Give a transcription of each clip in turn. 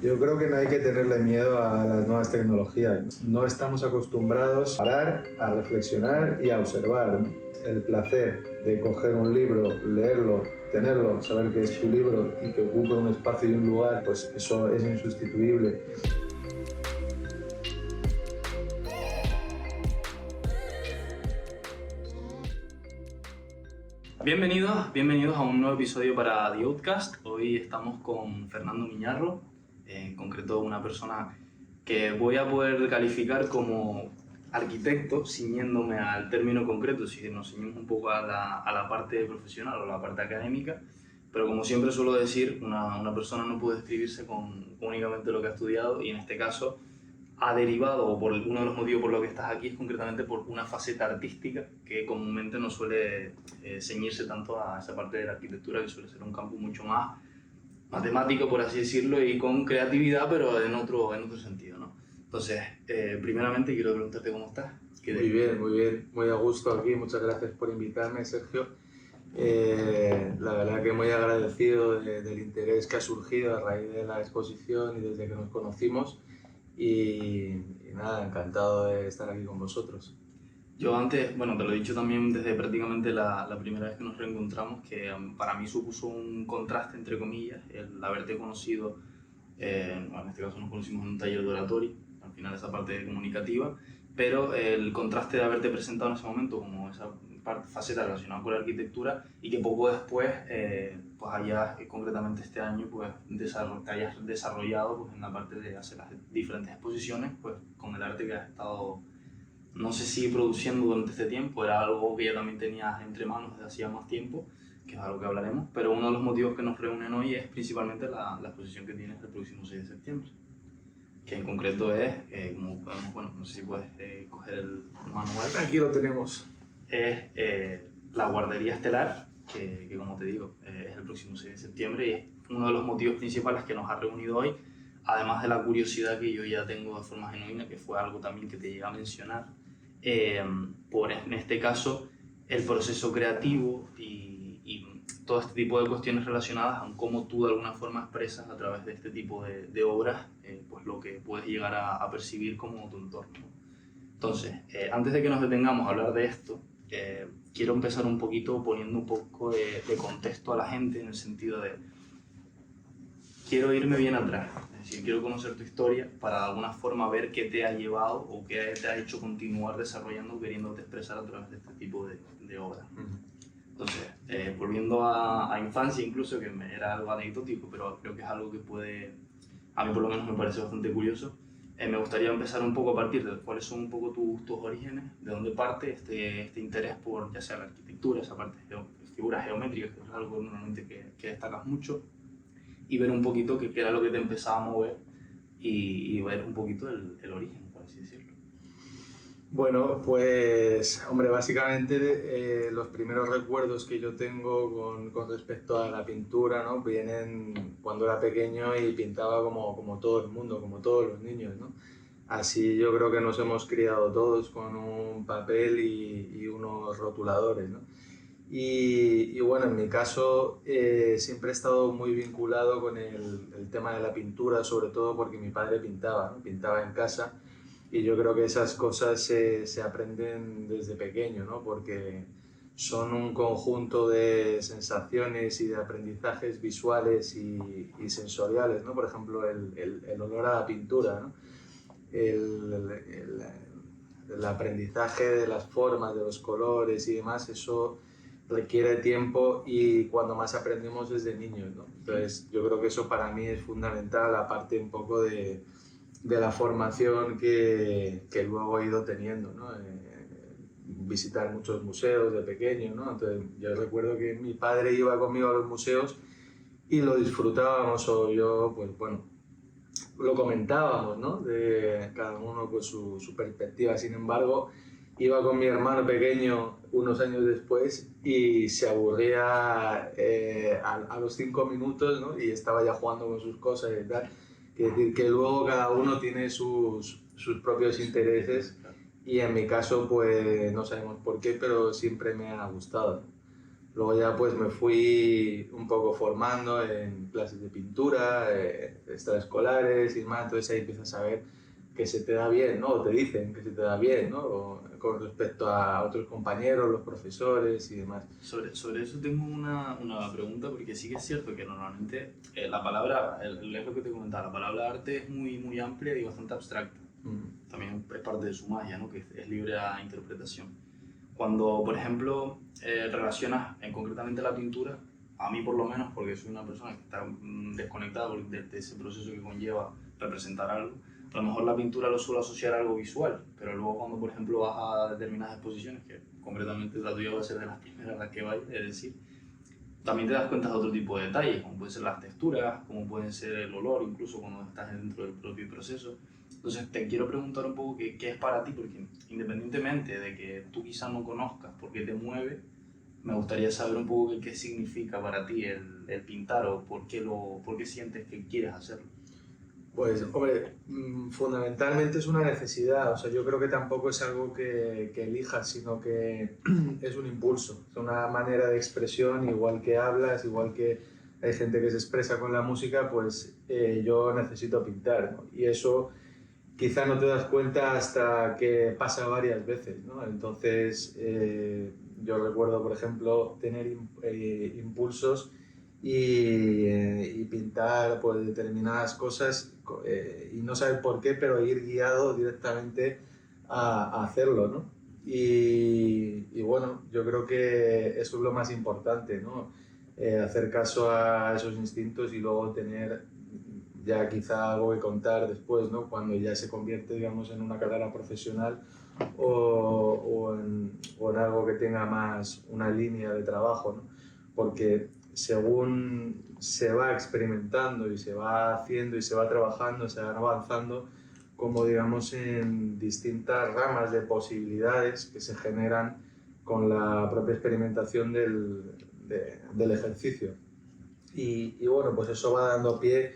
Yo creo que no hay que tenerle miedo a las nuevas tecnologías. No estamos acostumbrados a parar, a reflexionar y a observar, ¿no? El placer de coger un libro, leerlo, tenerlo, saber que es tu libro y que ocupa un espacio y un lugar, pues eso es insustituible. Bienvenidos a un nuevo episodio para The Outcast. Hoy estamos con Fernando Miñarro, en concreto una persona que voy a poder calificar como arquitecto, ciñéndome al término concreto, si nos ciñimos un poco a la parte profesional o a la parte académica, pero como siempre suelo decir, una persona no puede describirse con únicamente lo que ha estudiado, y en este caso ha derivado, o por uno de los motivos por los que estás aquí, es concretamente por una faceta artística que comúnmente no suele ceñirse tanto a esa parte de la arquitectura, que suele ser un campo mucho más matemático, por así decirlo, y con creatividad, pero en otro sentido, ¿no? Entonces, primeramente quiero preguntarte cómo estás. Muy bien, muy a gusto aquí. Muchas gracias por invitarme, Sergio. La verdad que muy agradecido del interés que ha surgido a raíz de la exposición y desde que nos conocimos. Y nada, encantado de estar aquí con vosotros. Yo antes, bueno, te lo he dicho también desde prácticamente la primera vez que nos reencontramos, que para mí supuso un contraste, entre comillas, el haberte conocido, bueno, en este caso nos conocimos en un taller de oratoria, al final esa parte comunicativa, pero el contraste de haberte presentado en ese momento como esa faceta relacionada con la arquitectura, y que poco después, pues hayas, concretamente este año, pues te hayas desarrollado pues, en la parte de hacer las diferentes exposiciones, pues con el arte que has estado, no sé si produciendo durante este tiempo, era algo que ya también tenías entre manos desde hacía más tiempo, que es algo que hablaremos, pero uno de los motivos que nos reúnen hoy es principalmente la exposición que tienes el próximo 6 de septiembre, que en concreto es, como podemos, bueno, no sé si puedes coger el manual. Aquí lo tenemos. Es la Guardería Estelar, que como te digo, es el próximo 6 de septiembre, y es uno de los motivos principales que nos ha reunido hoy, además de la curiosidad que yo ya tengo de forma genuina, que fue algo también que te llegué a mencionar, por en este caso el proceso creativo y todo este tipo de cuestiones relacionadas a cómo tú de alguna forma expresas a través de este tipo de obras pues lo que puedes llegar a percibir como tu entorno. Entonces, antes de que nos detengamos a hablar de esto, quiero empezar un poquito poniendo un poco de contexto a la gente, en el sentido de quiero irme bien atrás, es decir, quiero conocer tu historia para de alguna forma ver qué te ha llevado o qué te ha hecho continuar desarrollando, queriéndote expresar a través de este tipo de obras. Entonces, volviendo a infancia incluso, que era algo anecdótico, pero creo que es algo que puede, a mí por lo menos me parece bastante curioso, me gustaría empezar un poco a partir de cuáles son un poco tus orígenes, de dónde parte este interés por ya sea la arquitectura, esa parte de figuras geométricas, que es algo normalmente que destacas mucho, y ver un poquito qué era lo que te empezaba a mover y ver un poquito el origen, por así decirlo. Bueno, pues, hombre, básicamente los primeros recuerdos que yo tengo con respecto a la pintura, ¿no? Vienen cuando era pequeño y pintaba como todo el mundo, como todos los niños, ¿no? Así yo creo que nos hemos criado todos con un papel y unos rotuladores, ¿no? Y bueno, en mi caso siempre he estado muy vinculado con el tema de la pintura, sobre todo porque mi padre pintaba, ¿no? Pintaba en casa, y yo creo que esas cosas se aprenden desde pequeño, ¿no? Porque son un conjunto de sensaciones y de aprendizajes visuales y sensoriales, ¿no? Por ejemplo, el olor a la pintura, ¿no? El aprendizaje de las formas, de los colores y demás, eso requiere tiempo, y cuando más aprendemos es de niños, ¿no? Entonces yo creo que eso para mí es fundamental, aparte un poco de la formación que luego he ido teniendo, ¿no? Visitar muchos museos de pequeño, ¿no? Entonces yo recuerdo que mi padre iba conmigo a los museos y lo disfrutábamos, o yo, pues bueno, lo comentábamos, ¿no? De cada uno con su perspectiva. Sin embargo, iba con mi hermano pequeño unos años después y se aburría a los 5 minutos, ¿no? Y estaba ya jugando con sus cosas y tal. Es decir, que luego cada uno tiene sus propios intereses, y en mi caso, pues no sabemos por qué, pero siempre me ha gustado. Luego ya pues me fui un poco formando en clases de pintura, extraescolares y demás, entonces ahí empiezas a ver que se te da bien, ¿no? O te dicen que se te da bien, ¿no? O con respecto a otros compañeros, los profesores y demás. Sobre eso tengo una pregunta, porque sí que es cierto que normalmente la palabra, es lo que te comentaba, la palabra arte es muy amplia y bastante abstracta. También es parte de su magia, ¿no? Que es libre a interpretación. Cuando, por ejemplo, relacionas concretamente la pintura, a mí por lo menos, porque soy una persona que está desconectada de ese proceso que conlleva representar algo, a lo mejor la pintura lo suelo asociar a algo visual, pero luego cuando, por ejemplo, vas a determinadas exposiciones, que concretamente la tuya va a ser de las primeras a las que vaya, es decir, también te das cuenta de otro tipo de detalles, como pueden ser las texturas, como pueden ser el olor, incluso cuando estás dentro del propio proceso. Entonces te quiero preguntar un poco qué es para ti, porque independientemente de que tú quizás no conozcas por qué te mueve, me gustaría saber un poco qué significa para ti el pintar o por qué sientes que quieres hacerlo. Pues, hombre, fundamentalmente es una necesidad, o sea, yo creo que tampoco es algo que elijas, sino que es un impulso, es una manera de expresión, igual que hablas, igual que hay gente que se expresa con la música, pues yo necesito pintar, ¿no? Y eso quizá no te das cuenta hasta que pasa varias veces, ¿no? Entonces, yo recuerdo, por ejemplo, tener impulsos y pintar pues, determinadas cosas y no saber por qué, pero ir guiado directamente a hacerlo, ¿no? Y bueno, yo creo que eso es lo más importante, ¿no? Hacer caso a esos instintos y luego tener ya quizá algo que contar después, ¿no? Cuando ya se convierte, digamos, en una carrera profesional o en algo que tenga más una línea de trabajo, ¿no? Porque según se va experimentando y se va haciendo y se va trabajando, se van avanzando como digamos en distintas ramas de posibilidades que se generan con la propia experimentación del ejercicio. Y bueno, pues eso va dando pie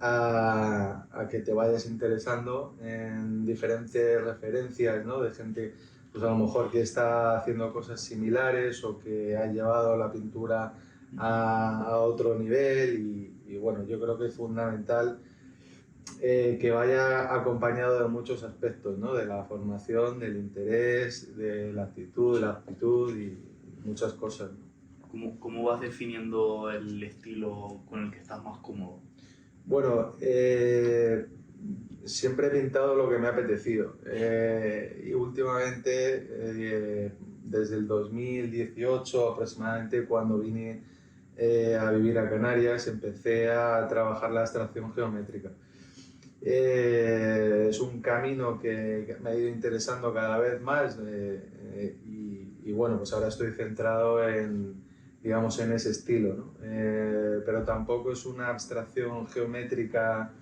a que te vayas interesando en diferentes referencias, ¿no? De gente, pues a lo mejor que está haciendo cosas similares o que ha llevado la pintura a otro nivel y bueno, yo creo que es fundamental que vaya acompañado de muchos aspectos, ¿no? De la formación, del interés, de la actitud, de la aptitud y muchas cosas, ¿no? ¿Cómo vas definiendo el estilo con el que estás más cómodo? Bueno, siempre he pintado lo que me ha apetecido y últimamente, desde el 2018 aproximadamente, cuando vine a vivir a Canarias, empecé a trabajar la abstracción geométrica. Es un camino que me ha ido interesando cada vez más y bueno, pues ahora estoy centrado en, digamos, en ese estilo, ¿no? Pero tampoco es una abstracción geométrica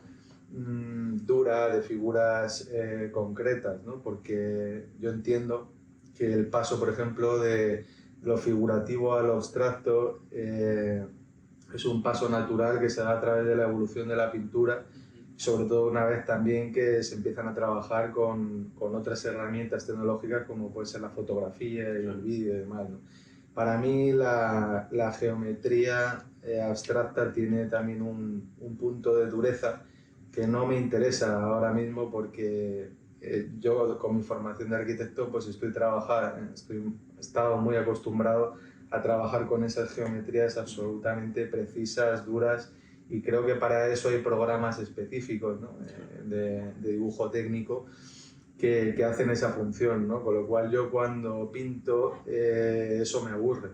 dura de figuras concretas, ¿no? Porque yo entiendo que el paso, por ejemplo, de lo figurativo a lo abstracto es un paso natural que se da a través de la evolución de la pintura, sobre todo una vez también que se empiezan a trabajar con otras herramientas tecnológicas como puede ser la fotografía y el vídeo y demás, ¿no? Para mí la geometría abstracta tiene también un punto de dureza que no me interesa ahora mismo porque yo con mi formación de arquitecto pues he estado muy acostumbrado a trabajar con esas geometrías absolutamente precisas, duras, y creo que para eso hay programas específicos, ¿no? De dibujo técnico que hacen esa función, ¿no? Con lo cual yo cuando pinto eso me aburre.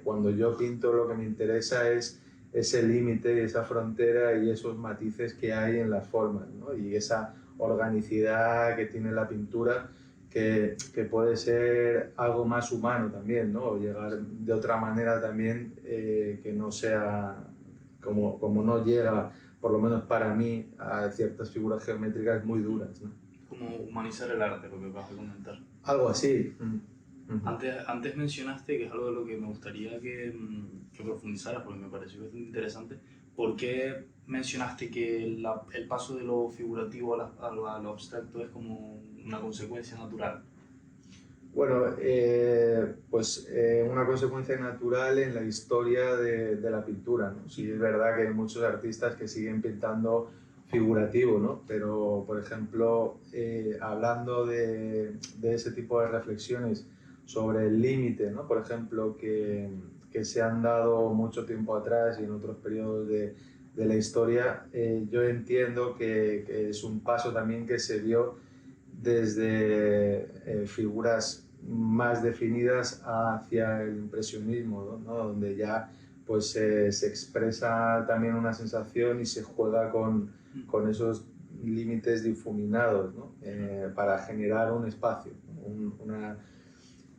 Cuando yo pinto lo que me interesa es ese límite, esa frontera y esos matices que hay en las formas, ¿no? Y esa organicidad que tiene la pintura que puede ser algo más humano también, ¿no? O llegar de otra manera también que no sea como no llega, por lo menos para mí, a ciertas figuras geométricas muy duras, ¿no? Como humanizar el arte, lo que acabas de comentar. Algo así. Antes mencionaste, que es algo de lo que me gustaría que profundizaras, porque me pareció bastante interesante, ¿por qué mencionaste que el paso de lo figurativo a lo abstracto es como una consecuencia natural? Bueno, pues una consecuencia natural en la historia de la pintura, ¿no? Sí, es verdad que hay muchos artistas que siguen pintando figurativo, ¿no? Pero, por ejemplo, hablando de ese tipo de reflexiones sobre el límite, ¿no? Por ejemplo, que se han dado mucho tiempo atrás y en otros periodos de la historia, yo entiendo que es un paso también que se dio desde figuras más definidas hacia el impresionismo, ¿no? Donde ya pues se expresa también una sensación y se juega con esos límites difuminados, ¿no? Para generar un espacio, una,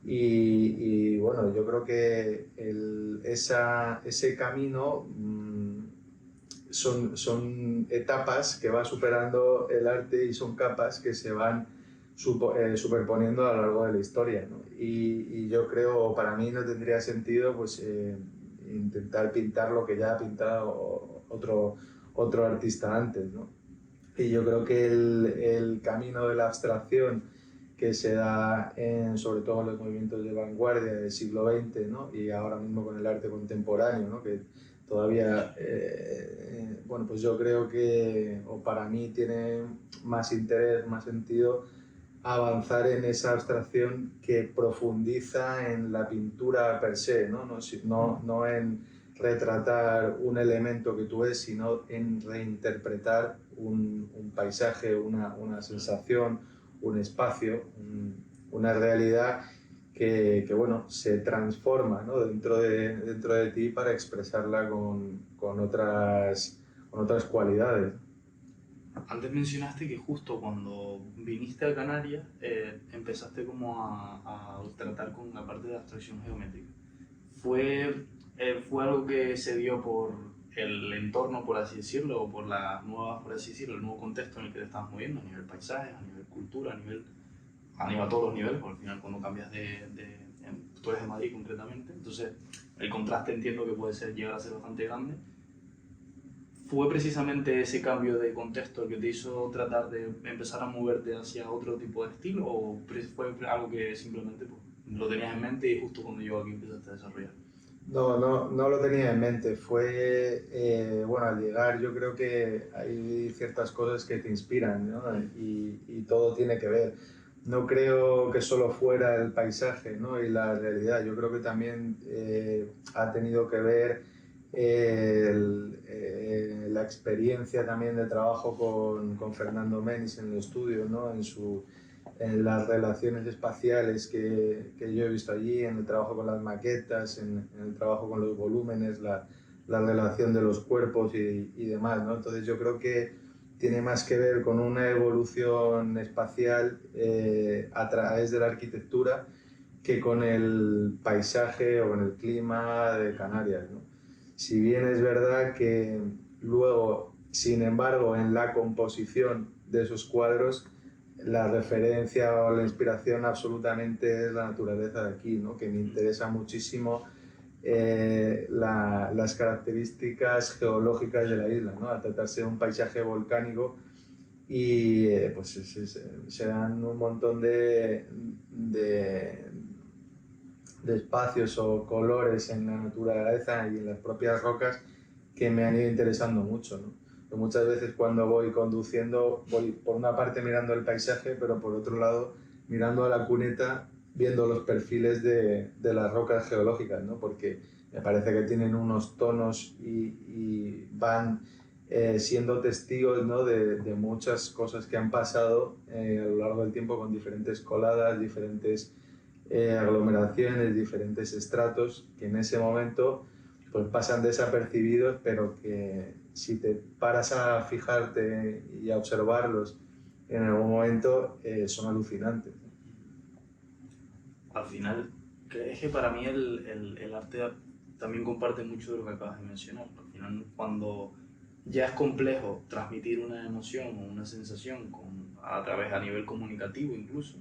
y bueno, yo creo que ese camino son etapas que va superando el arte y son capas que se van superponiendo a lo largo de la historia, ¿no? Y yo creo, para mí no tendría sentido pues, intentar pintar lo que ya ha pintado otro artista antes, ¿no? Y yo creo que el camino de la abstracción que se da sobre todo en los movimientos de vanguardia del siglo XX, ¿no? Y ahora mismo con el arte contemporáneo, ¿no? Que todavía, bueno, pues yo creo que, o para mí tiene más interés, más sentido avanzar en esa abstracción que profundiza en la pintura per se, ¿no? No en retratar un elemento que tú ves, sino en reinterpretar un paisaje, una sensación, un espacio, una realidad que bueno, se transforma, ¿no? dentro de ti para expresarla con otras cualidades. Antes mencionaste que justo cuando viniste a Canarias empezaste como a tratar con la parte de abstracción geométrica. ¿Fue algo que se dio por el entorno, por así decirlo, o por las nuevas, por así decirlo, el nuevo contexto en el que te estabas moviendo, a nivel paisajes, a nivel cultura, a todos los niveles, porque al final cuando cambias tú eres de Madrid concretamente, entonces el contraste entiendo que puede llegar a ser bastante grande? ¿Fue precisamente ese cambio de contexto el que te hizo tratar de empezar a moverte hacia otro tipo de estilo, o fue algo que simplemente pues, lo tenías en mente y justo cuando llegó aquí empezaste a desarrollar? No lo tenía en mente. Bueno, al llegar yo creo que hay ciertas cosas que te inspiran, ¿no? Y todo tiene que ver. No creo que solo fuera el paisaje, ¿no? Y la realidad. Yo creo que también ha tenido que ver la experiencia también de trabajo con Fernando Menis en el estudio, ¿no? En las relaciones espaciales que yo he visto allí, en el trabajo con las maquetas, en el trabajo con los volúmenes, la relación de los cuerpos y demás, ¿no? Entonces yo creo que tiene más que ver con una evolución espacial a través de la arquitectura que con el paisaje o con el clima de Canarias, ¿no? Si bien es verdad que luego, sin embargo, en la composición de esos cuadros, la referencia o la inspiración absolutamente es la naturaleza de aquí, ¿no? Que me interesa muchísimo las características geológicas de la isla, ¿no? Al tratarse de un paisaje volcánico y pues se dan un montón de espacios o colores en la naturaleza y en las propias rocas que me han ido interesando mucho, ¿no? Pero muchas veces cuando voy conduciendo voy por una parte mirando el paisaje, pero por otro lado mirando a la cuneta viendo los perfiles de las rocas geológicas, ¿no? Porque me parece que tienen unos tonos y van siendo testigos, ¿no? de muchas cosas que han pasado a lo largo del tiempo con diferentes coladas, diferentes aglomeraciones, diferentes estratos que en ese momento pues pasan desapercibidos, pero que si te paras a fijarte y a observarlos en algún momento son alucinantes. Al final, es que para mí el arte también comparte mucho de lo que acabas de mencionar. Al final, cuando ya es complejo transmitir una emoción o una sensación a nivel comunicativo incluso,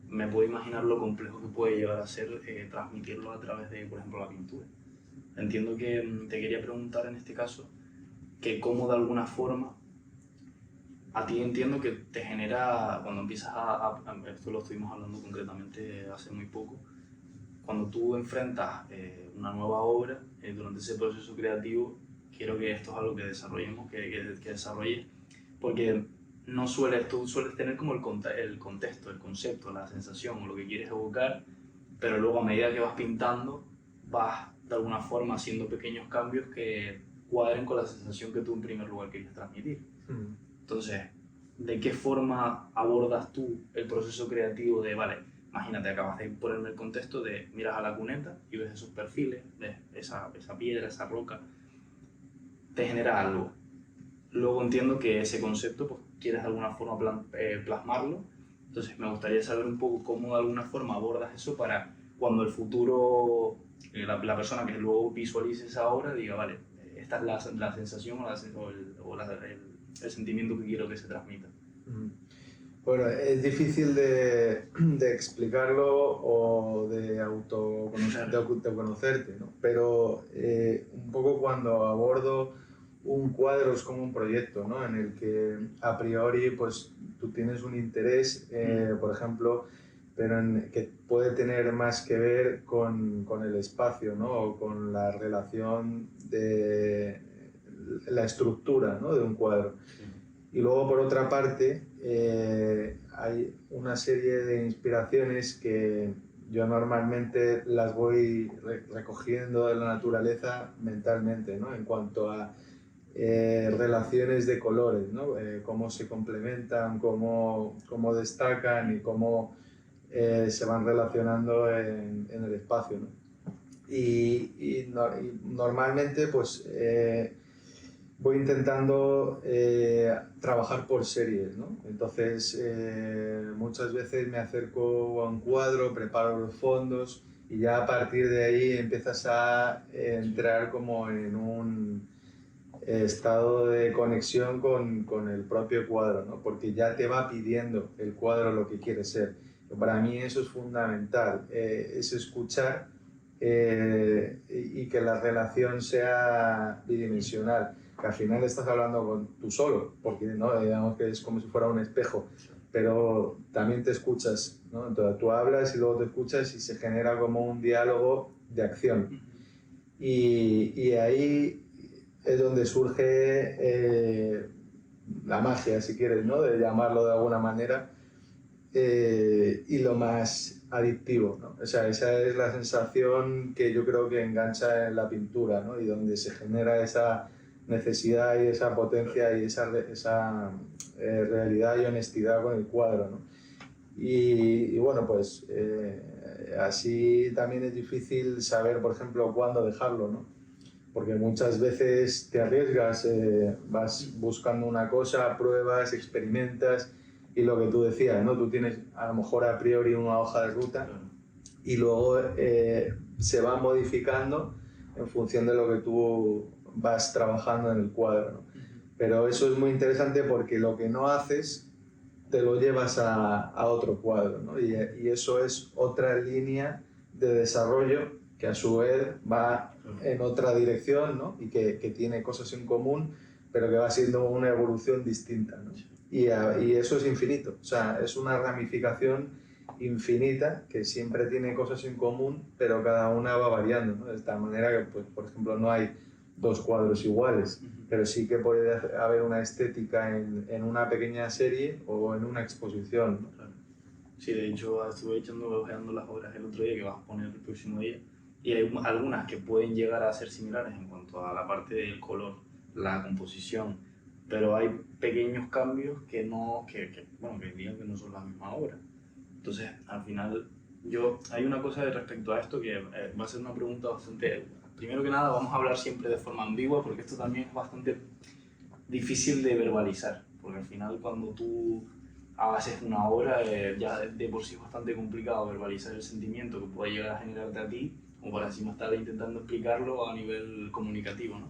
me puedo imaginar lo complejo que puede llegar a ser transmitirlo a través de, por ejemplo, la pintura. Entiendo que te quería preguntar en este caso que cómo de alguna forma a ti entiendo que te genera, cuando empiezas esto lo estuvimos hablando concretamente hace muy poco, cuando tú enfrentas una nueva obra, durante ese proceso creativo, quiero que esto es algo que desarrollemos, que desarrolles, porque tú sueles tener como el contexto, el concepto, la sensación o lo que quieres evocar, pero luego a medida que vas pintando, vas de alguna forma haciendo pequeños cambios que cuadren con la sensación que tú en primer lugar querías transmitir. Entonces, ¿de qué forma abordas tú el proceso creativo de, vale, imagínate, acabas de ponerme el contexto de miras a la cuneta y ves esos perfiles, ves esa piedra, esa roca, te genera algo. Luego entiendo que ese concepto pues, quieres de alguna forma plasmarlo, entonces me gustaría saber un poco cómo de alguna forma abordas eso para cuando el futuro, la persona que luego visualice esa obra diga, vale, esta es la sensación el sentimiento que quiero que se transmita. Bueno, es difícil de explicarlo o de autoconocerte, ¿no? Pero un poco cuando abordo un cuadro es como un proyecto, ¿no? En el que a priori pues tú tienes un interés, por ejemplo, pero que puede tener más que ver con el espacio, ¿no? O con la relación de la estructura, ¿no? De un cuadro. Y luego, por otra parte, hay una serie de inspiraciones que yo normalmente las voy recogiendo de la naturaleza mentalmente, ¿no? En cuanto a relaciones de colores, ¿no? Cómo se complementan, cómo destacan y cómo se van relacionando en el espacio, ¿no? Y normalmente, pues, voy intentando trabajar por series, ¿no? Entonces, muchas veces me acerco a un cuadro, preparo los fondos y ya a partir de ahí empiezas a entrar como en un estado de conexión con el propio cuadro, ¿no? Porque ya te va pidiendo el cuadro lo que quiere ser. Para mí eso es fundamental, es escuchar y que la relación sea bidimensional, que al final estás hablando con tú solo, porque ¿no? Digamos que es como si fuera un espejo, pero también te escuchas, ¿no? Entonces tú hablas y luego te escuchas y se genera como un diálogo de acción. Y ahí es donde surge la magia, si quieres, ¿no? De llamarlo de alguna manera, y lo más adictivo, ¿no? O sea, esa es la sensación que yo creo que engancha en la pintura, ¿no? Y donde se genera esa necesidad y esa potencia y esa realidad y honestidad con el cuadro, ¿no? Y bueno, pues así también es difícil saber, por ejemplo, cuándo dejarlo, ¿no? Porque muchas veces te arriesgas, vas buscando una cosa, pruebas, experimentas y lo que tú decías, ¿no? Tú tienes a lo mejor a priori una hoja de ruta y luego se va modificando en función de lo que tú vas trabajando en el cuadro, ¿no? Pero eso es muy interesante porque lo que no haces te lo llevas a otro cuadro, ¿no? Y eso es otra línea de desarrollo que a su vez va en otra dirección, ¿no? Y que tiene cosas en común, pero que va siendo una evolución distinta, ¿no? Y eso es infinito, o sea, es una ramificación infinita que siempre tiene cosas en común, pero cada una va variando, ¿no? De tal manera que, pues, por ejemplo, no hay dos cuadros iguales, pero sí que puede haber una estética en una pequeña serie o en una exposición, ¿no? Claro. Sí, de hecho estuve ojeando las obras el otro día que vas a poner el próximo día y hay algunas que pueden llegar a ser similares en cuanto a la parte del color, la composición, pero hay pequeños cambios que digan que no son la misma obra. Entonces, al final, hay una cosa respecto a esto que va a ser una pregunta bastante... Primero que nada, vamos a hablar siempre de forma ambigua porque esto también es bastante difícil de verbalizar, porque al final cuando tú haces una obra ya de por sí es bastante complicado verbalizar el sentimiento que puede llegar a generarte a ti, o para encima estar intentando explicarlo a nivel comunicativo, ¿no?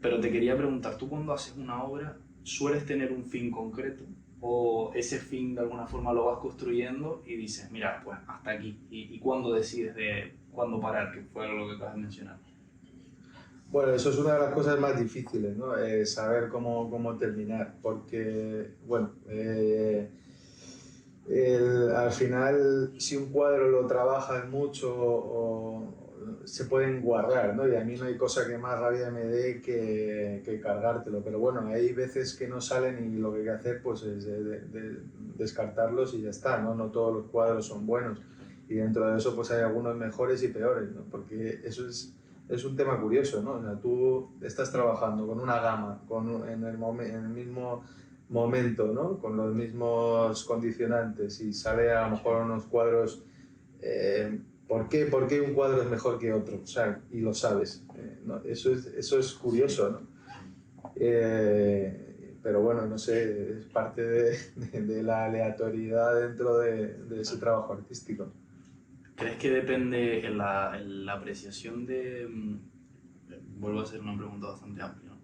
Pero te quería preguntar, ¿tú cuando haces una obra sueles tener un fin concreto? ¿O ese fin de alguna forma lo vas construyendo y dices, mira, pues hasta aquí? ¿Y cuándo decides de cuándo parar, que fue algo que acabas de mencionar? Bueno, eso es una de las cosas más difíciles, ¿no? Saber cómo terminar, porque, bueno, al final, si un cuadro lo trabajas mucho, se pueden guardar, ¿no? Y a mí no hay cosa que más rabia me dé que cargártelo, pero bueno, hay veces que no salen y lo que hay que hacer pues es descartarlos y ya está, ¿no? No todos los cuadros son buenos y dentro de eso pues hay algunos mejores y peores, ¿no? Porque eso es un tema curioso, ¿no? O sea, tú estás trabajando con una gama, en el mismo momento, ¿no? Con los mismos condicionantes y sale a lo mejor unos cuadros. ¿Por qué un cuadro es mejor que otro? O sea, y lo sabes. ¿No? Eso es curioso, ¿no? Pero bueno, no sé, es parte de la aleatoriedad dentro de ese trabajo artístico. ¿Crees que depende en la apreciación de... vuelvo a hacer una pregunta bastante amplia, ¿no?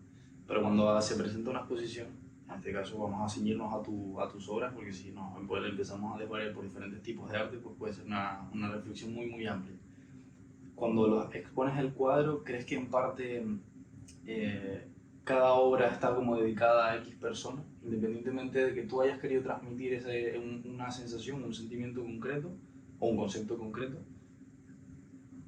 Pero cuando se presenta una exposición, en este caso vamos a ceñirnos a tus obras, porque si no, pues empezamos a desvariar por diferentes tipos de arte, pues puede ser una reflexión muy amplia. Cuando los expones el cuadro, ¿crees que en parte eh, cada obra está como dedicada a X persona, independientemente de que tú hayas querido transmitir una sensación, un sentimiento concreto o un concepto concreto?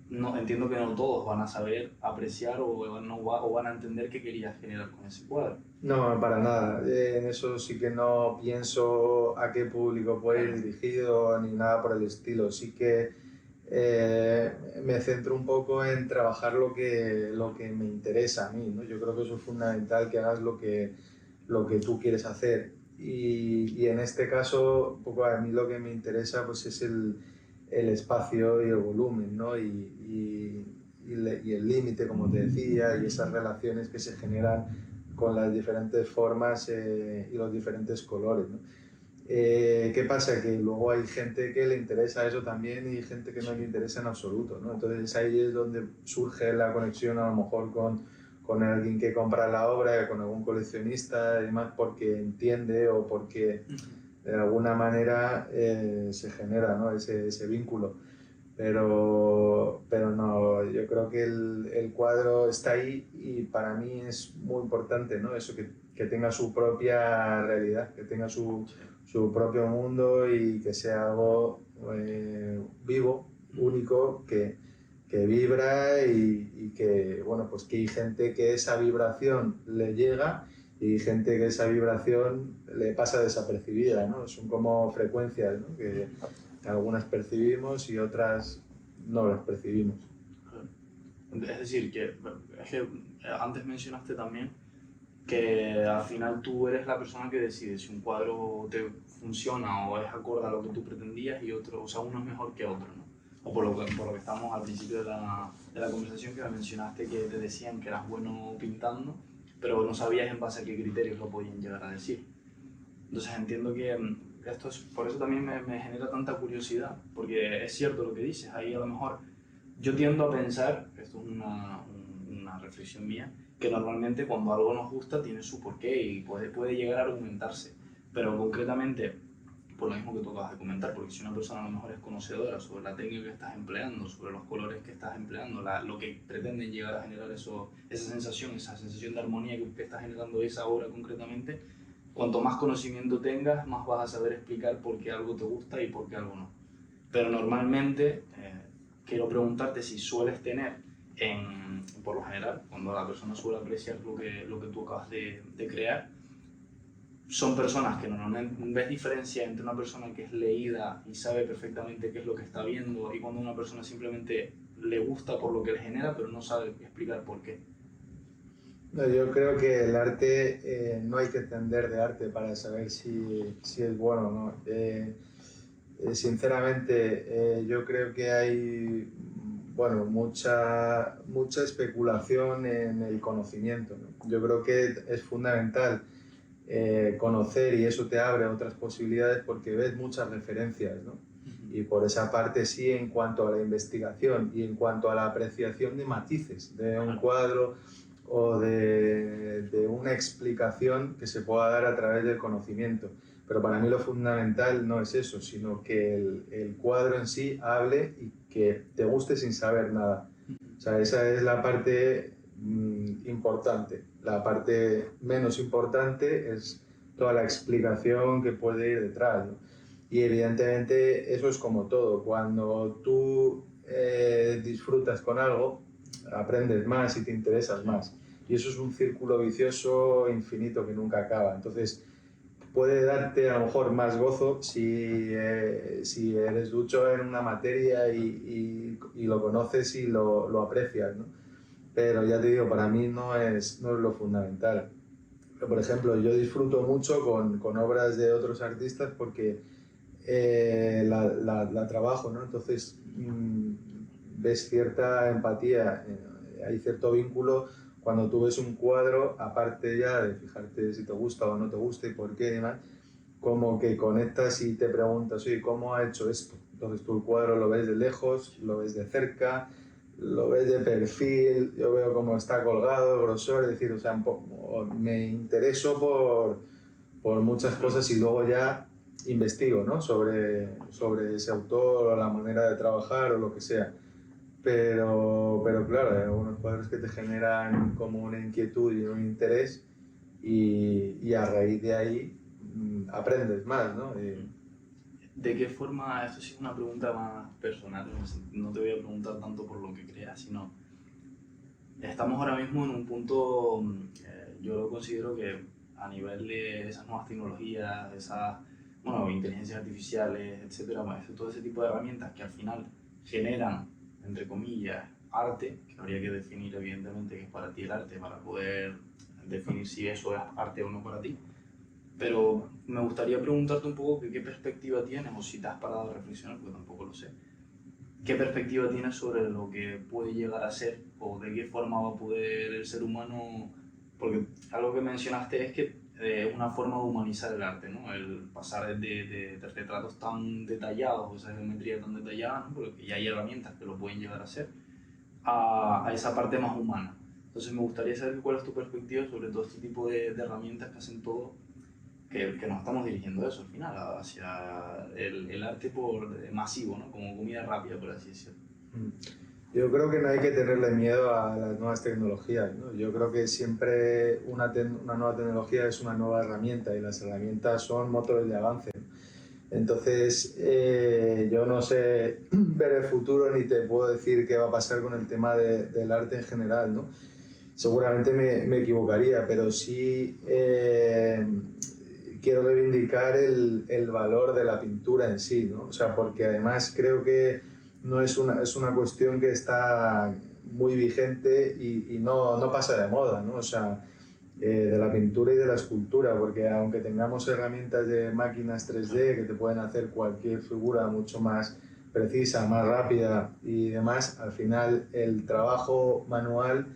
No, entiendo que no todos van a saber apreciar o van a entender qué querías generar con ese cuadro. No, para nada. En eso sí que no pienso a qué público puede ir Claro. dirigido ni nada por el estilo. Sí que me centro un poco en trabajar lo que me interesa a mí, ¿no? Yo creo que eso es fundamental, que hagas lo que tú quieres hacer. Y en este caso, un poco a mí lo que me interesa pues, es el espacio y el volumen, ¿no? Y el límite, como te decía, y esas relaciones que se generan con las diferentes formas y los diferentes colores, ¿no? ¿Qué pasa? Que luego hay gente que le interesa eso también y gente que no le interesa en absoluto, ¿no? Entonces ahí es donde surge la conexión a lo mejor con alguien que compra la obra, con algún coleccionista y demás, porque entiende o porque de alguna manera se genera, ¿no? ese vínculo. Pero no, yo creo que el cuadro está ahí y para mí es muy importante, ¿no? Eso, que tenga su propia realidad, que tenga su propio mundo y que sea algo vivo, único, que vibra y que, bueno, pues que hay gente que esa vibración le llega y hay gente que esa vibración le pasa desapercibida, ¿no? Son como frecuencias, ¿no? Que algunas percibimos y otras no las percibimos. Es decir, es que antes mencionaste también que al final tú eres la persona que decide si un cuadro te funciona o es acorde a lo que tú pretendías y otro, o sea, uno es mejor que otro, ¿no? O por lo que estamos al principio de la conversación, que me mencionaste que te decían que eras bueno pintando, pero no sabías en base a qué criterios lo podían llegar a decir. Entonces entiendo que por eso también me genera tanta curiosidad, porque es cierto lo que dices, ahí a lo mejor yo tiendo a pensar, esto es una reflexión mía, que normalmente cuando algo nos gusta tiene su porqué y puede llegar a argumentarse, pero concretamente, por lo mismo que tú acabas de comentar, porque si una persona a lo mejor es conocedora sobre la técnica que estás empleando, sobre los colores que estás empleando, lo que pretenden llegar a generar esa sensación de armonía que está generando esa obra concretamente, cuanto más conocimiento tengas, más vas a saber explicar por qué algo te gusta y por qué algo no. Pero normalmente, quiero preguntarte si sueles tener, por lo general, cuando la persona suele apreciar lo que tú acabas de crear, son personas que normalmente ves diferencia entre una persona que es leída y sabe perfectamente qué es lo que está viendo y cuando una persona simplemente le gusta por lo que le genera pero no sabe explicar por qué. No, yo creo que el arte no hay que entender de arte para saber si es bueno o no. Sinceramente, yo creo que hay bueno, mucha especulación en el conocimiento, ¿no? Yo creo que es fundamental conocer y eso te abre otras posibilidades porque ves muchas referencias, ¿no? Y por esa parte sí, en cuanto a la investigación y en cuanto a la apreciación de matices de un cuadro o de una explicación que se pueda dar a través del conocimiento. Pero para mí lo fundamental no es eso, sino que el cuadro en sí hable y que te guste sin saber nada. O sea, esa es la parte importante. La parte menos importante es toda la explicación que puede ir detrás, ¿no? Y evidentemente eso es como todo. Cuando tú disfrutas con algo, aprendes más y te interesas más. Y eso es un círculo vicioso infinito que nunca acaba. Entonces, puede darte a lo mejor más gozo si eres ducho en una materia y lo conoces y lo aprecias, ¿no? Pero ya te digo, para mí no es lo fundamental. Pero, por ejemplo, yo disfruto mucho con obras de otros artistas porque la trabajo, ¿no? Entonces ves cierta empatía, hay cierto vínculo cuando tú ves un cuadro, aparte ya de fijarte si te gusta o no te gusta y por qué y demás, como que conectas y te preguntas, oye, ¿cómo ha hecho esto? Entonces tú el cuadro lo ves de lejos, lo ves de cerca, lo ves de perfil, yo veo cómo está colgado, el grosor, es decir, o sea, me intereso por muchas cosas y luego ya investigo, ¿no? sobre ese autor o la manera de trabajar o lo que sea. Pero claro, hay algunos cuadros que te generan como una inquietud y un interés y a raíz de ahí aprendes más, ¿no? ¿De qué forma, esto sí es una pregunta más personal, no te voy a preguntar tanto por lo que creas, sino estamos ahora mismo en un punto, yo lo considero que a nivel de esas nuevas tecnologías, esas, bueno, inteligencias artificiales, etcétera, pues, todo ese tipo de herramientas que al final generan, entre comillas, arte, que habría que definir evidentemente qué es para ti el arte, para poder definir si eso es arte o no para ti. Pero me gustaría preguntarte un poco qué perspectiva tienes, o si te has parado a reflexionar, porque tampoco lo sé. ¿Qué perspectiva tienes sobre lo que puede llegar a ser o de qué forma va a poder el ser humano? Porque algo que mencionaste es que es una forma de humanizar el arte, ¿no? El pasar de retratos tan detallados, o esa geometría tan detallada, ¿no? Porque ya hay herramientas que lo pueden llegar a hacer, a esa parte más humana. Entonces me gustaría saber cuál es tu perspectiva sobre todo este tipo de herramientas que hacen todo, que nos estamos dirigiendo a eso al final, hacia el arte por masivo, ¿no? Como comida rápida, por así decirlo. Yo creo que no hay que tenerle miedo a las nuevas tecnologías, ¿no? Yo creo que siempre una nueva tecnología es una nueva herramienta y las herramientas son motores de avance. Entonces, yo no sé ver el futuro ni te puedo decir qué va a pasar con el tema del arte en general, ¿no? Seguramente me equivocaría, pero sí quiero reivindicar el valor de la pintura en sí, ¿no? O sea, porque además creo que no es una cuestión que está muy vigente y no pasa de moda, ¿no? O sea, de la pintura y de la escultura, porque aunque tengamos herramientas de máquinas 3D que te pueden hacer cualquier figura mucho más precisa, más rápida y demás, al final el trabajo manual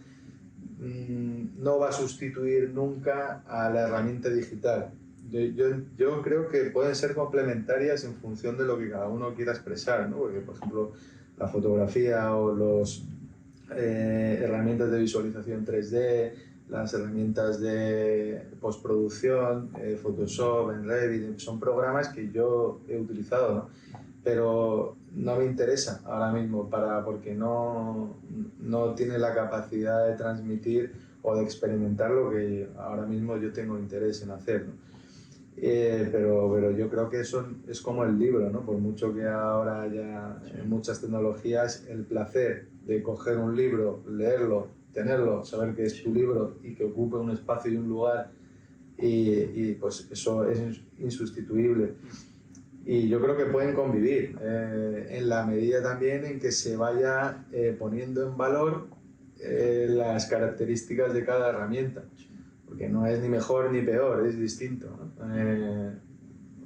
no va a sustituir nunca a la herramienta digital. Yo creo que pueden ser complementarias en función de lo que cada uno quiera expresar, ¿no? Porque, por ejemplo, la fotografía o las herramientas de visualización 3D, las herramientas de postproducción, Photoshop, en Revit, son programas que yo he utilizado, ¿no? Pero no me interesa ahora mismo porque no tiene la capacidad de transmitir o de experimentar lo que ahora mismo yo tengo interés en hacer, ¿no? Pero yo creo que eso es como el libro, ¿no? Por mucho que ahora haya muchas tecnologías, el placer de coger un libro, leerlo, tenerlo, saber que es tu libro y que ocupe un espacio y un lugar, y pues eso es insustituible. Y yo creo que pueden convivir en la medida también en que se vaya poniendo en valor las características de cada herramienta, porque no es ni mejor ni peor, es distinto, ¿no?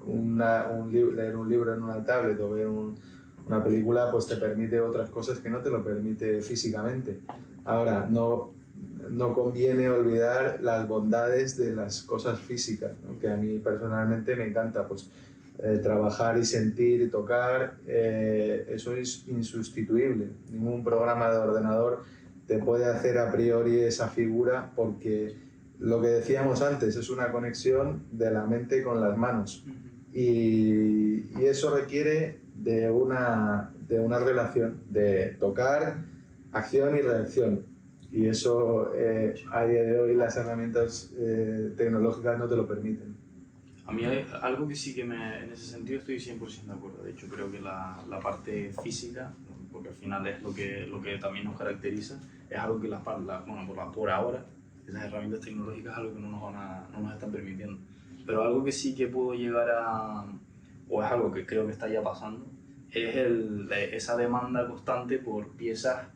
Leer un libro en una tablet o ver una película pues te permite otras cosas que no te lo permite físicamente. Ahora, no conviene olvidar las bondades de las cosas físicas, ¿no? Que a mí personalmente me encanta, pues trabajar y sentir y tocar, eso es insustituible. Ningún programa de ordenador te puede hacer a priori esa figura porque lo que decíamos antes es una conexión de la mente con las manos y eso requiere de una relación de tocar, acción y reacción. Y eso a día de hoy las herramientas tecnológicas no te lo permiten. A mí hay algo que sí que en ese sentido estoy 100% de acuerdo. De hecho, creo que la parte física, porque al final es lo que también nos caracteriza, es algo que por ahora, esas herramientas tecnológicas es algo que no nos están permitiendo. Pero algo que sí que puedo llegar a, o es algo que creo que está ya pasando, es esa demanda constante por piezas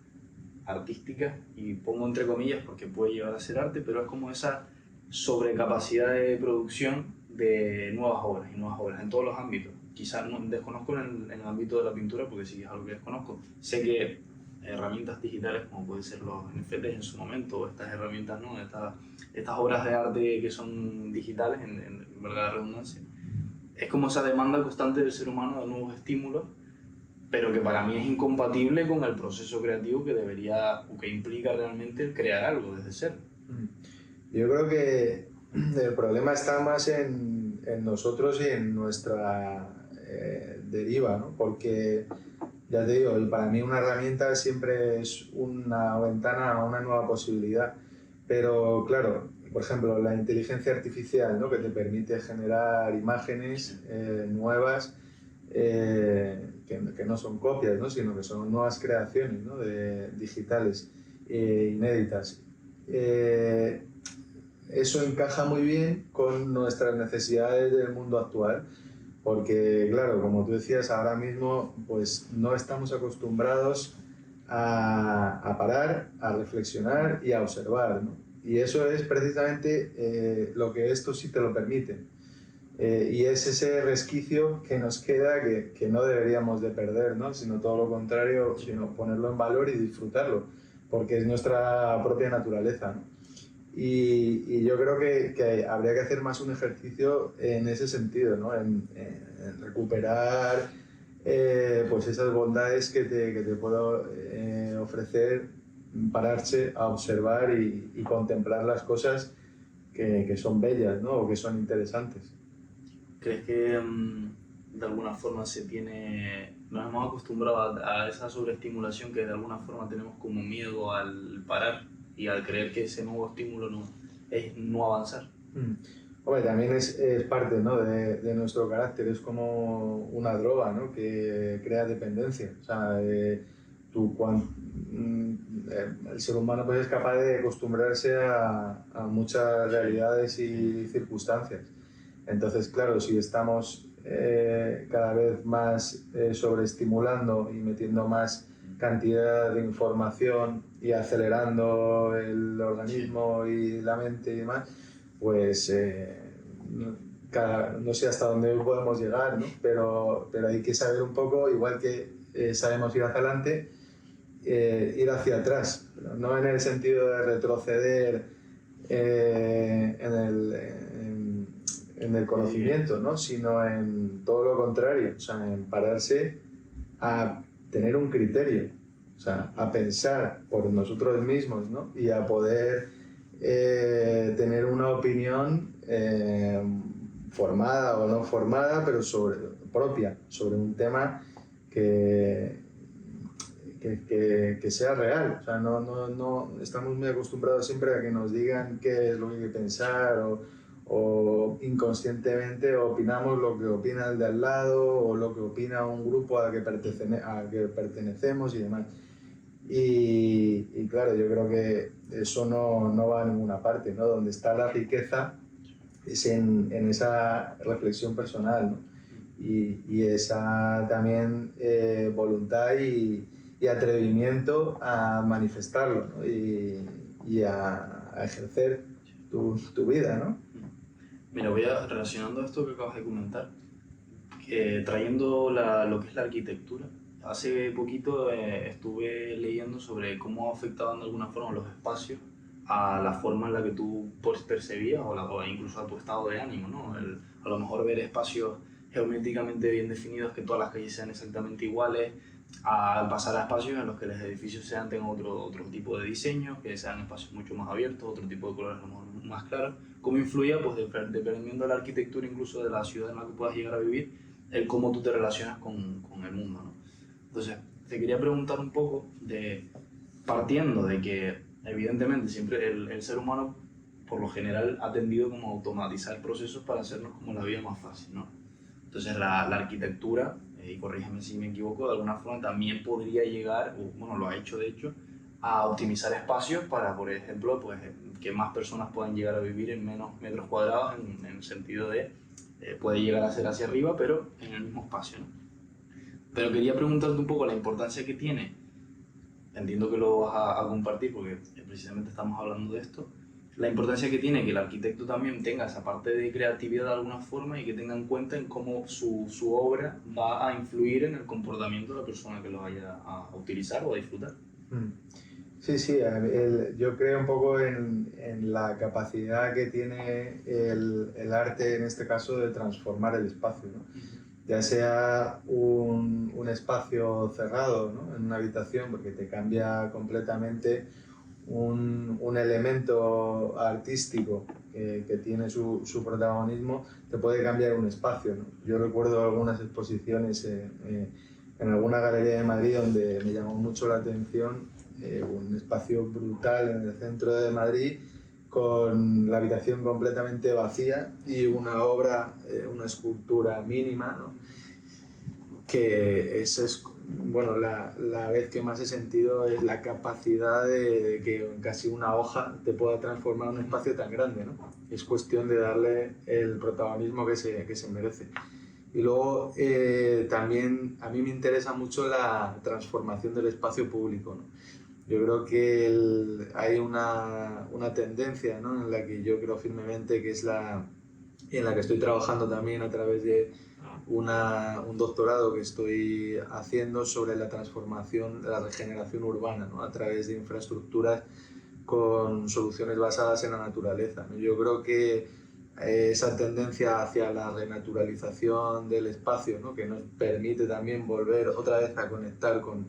artísticas, y pongo entre comillas porque puede llegar a ser arte, pero es como esa sobrecapacidad de producción de nuevas obras en todos los ámbitos. Quizás no, desconozco en el ámbito de la pintura porque sí es algo que desconozco. Sé que herramientas digitales como pueden ser los NFTs en su momento, o estas herramientas, ¿no? Estas obras de arte que son digitales, en verdad la redundancia, es como esa demanda constante del ser humano de nuevos estímulos, pero que para mí es incompatible con el proceso creativo que debería, o que implica realmente el crear algo desde cero. Yo creo que el problema está más en nosotros y en nuestra deriva, ¿no? Porque, ya te digo, para mí una herramienta siempre es una ventana a una nueva posibilidad, pero claro, por ejemplo, la inteligencia artificial, ¿no? Que te permite generar imágenes nuevas, que no son copias, ¿no? Sino que son nuevas creaciones, ¿no? Digitales, inéditas. Eso encaja muy bien con nuestras necesidades del mundo actual, porque claro, como tú decías, ahora mismo pues no estamos acostumbrados a parar, a reflexionar y a observar, ¿no? Y eso es precisamente lo que esto sí te lo permite. Y es ese resquicio que nos queda que no deberíamos de perder, ¿no? Sino todo lo contrario, sino ponerlo en valor y disfrutarlo, porque es nuestra propia naturaleza, ¿no? Y yo creo que habría que hacer más un ejercicio en ese sentido, ¿no? En recuperar pues esas bondades que te puedo ofrecer, pararse a observar y contemplar las cosas que son bellas, ¿no? O que son interesantes. ¿Crees que de alguna forma nos hemos acostumbrado a esa sobreestimulación, que de alguna forma tenemos como miedo al parar y al creer que ese nuevo estímulo es no avanzar? Hombre, también es parte, ¿no? de nuestro carácter, es como una droga, ¿no? Que crea dependencia. O sea, el ser humano pues, es capaz de acostumbrarse a muchas realidades y circunstancias. Entonces, claro, si estamos cada vez más sobreestimulando y metiendo más cantidad de información y acelerando el organismo y la mente y demás, pues no sé hasta dónde podemos llegar, ¿no? Pero hay que saber un poco, igual que sabemos ir hacia adelante, ir hacia atrás, pero no en el sentido de retroceder en el conocimiento, ¿no? Sino en todo lo contrario, o sea, en pararse a tener un criterio, o sea, a pensar por nosotros mismos, ¿no? Y a poder tener una opinión formada o no formada, pero propia, sobre un tema que sea real. O sea, no estamos muy acostumbrados siempre a que nos digan qué es lo que hay que pensar, o inconscientemente opinamos lo que opina el de al lado o lo que opina un grupo al que pertenecemos y demás. Y claro, yo creo que eso no va a ninguna parte, ¿no? Donde está la riqueza es en esa reflexión personal, ¿no? Y esa también voluntad y atrevimiento a manifestarlo, ¿no? y a ejercer tu vida, ¿no? Mira, relacionando esto que acabas de comentar, trayendo lo que es la arquitectura. Hace poquito estuve leyendo sobre cómo ha afectado de alguna forma los espacios a la forma en la que tú percebías o incluso a tu estado de ánimo, ¿no? A lo mejor ver espacios geométricamente bien definidos, que todas las calles sean exactamente iguales, a pasar a espacios en los que los edificios tengan otro tipo de diseño, que sean espacios mucho más abiertos, otro tipo de colores a lo mejor más claros. ¿Cómo influía? Pues dependiendo de la arquitectura incluso de la ciudad en la que puedas llegar a vivir, el cómo tú te relacionas con el mundo, ¿no? Entonces, te quería preguntar un poco partiendo de que evidentemente siempre el ser humano por lo general ha tendido como a automatizar procesos para hacernos como la vida más fácil, ¿no? Entonces la arquitectura, y corrígeme si me equivoco, de alguna forma también podría llegar, o bueno, lo ha hecho de hecho, a optimizar espacios para, por ejemplo, pues, que más personas puedan llegar a vivir en menos metros cuadrados, en el sentido de, puede llegar a ser hacia arriba, pero en el mismo espacio, ¿no? Pero quería preguntarte un poco la importancia que tiene, entiendo que lo vas a compartir porque precisamente estamos hablando de esto, la importancia que tiene que el arquitecto también tenga esa parte de creatividad de alguna forma y que tenga en cuenta en cómo su obra va a influir en el comportamiento de la persona que lo vaya a utilizar o a disfrutar. Sí, sí, yo creo un poco en la capacidad que tiene el arte, en este caso, de transformar el espacio, ¿no? Ya sea un espacio cerrado, ¿no? En una habitación, porque te cambia completamente un elemento artístico que tiene su protagonismo, te puede cambiar un espacio, ¿no? Yo recuerdo algunas exposiciones en alguna galería de Madrid donde me llamó mucho la atención un espacio brutal en el centro de Madrid con la habitación completamente vacía y una obra, una escultura mínima, ¿no? Que es bueno, la vez que más he sentido es la capacidad de que casi una hoja te pueda transformar un espacio tan grande, ¿no? Es cuestión de darle el protagonismo que se merece. Y luego también a mí me interesa mucho la transformación del espacio público, ¿no? Yo creo que hay una tendencia, ¿no? En la que yo creo firmemente que es en la que estoy trabajando también a través de un doctorado que estoy haciendo sobre la transformación, la regeneración urbana, ¿no? A través de infraestructuras con soluciones basadas en la naturaleza, ¿no? Yo creo que esa tendencia hacia la renaturalización del espacio, ¿no? Que nos permite también volver otra vez a conectar con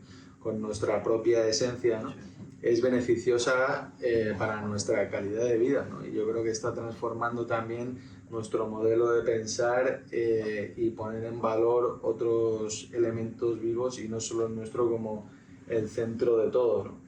nuestra propia esencia, ¿no? Es beneficiosa para nuestra calidad de vida, ¿no? Y yo creo que está transformando también nuestro modelo de pensar y poner en valor otros elementos vivos y no solo el nuestro como el centro de todo, ¿no?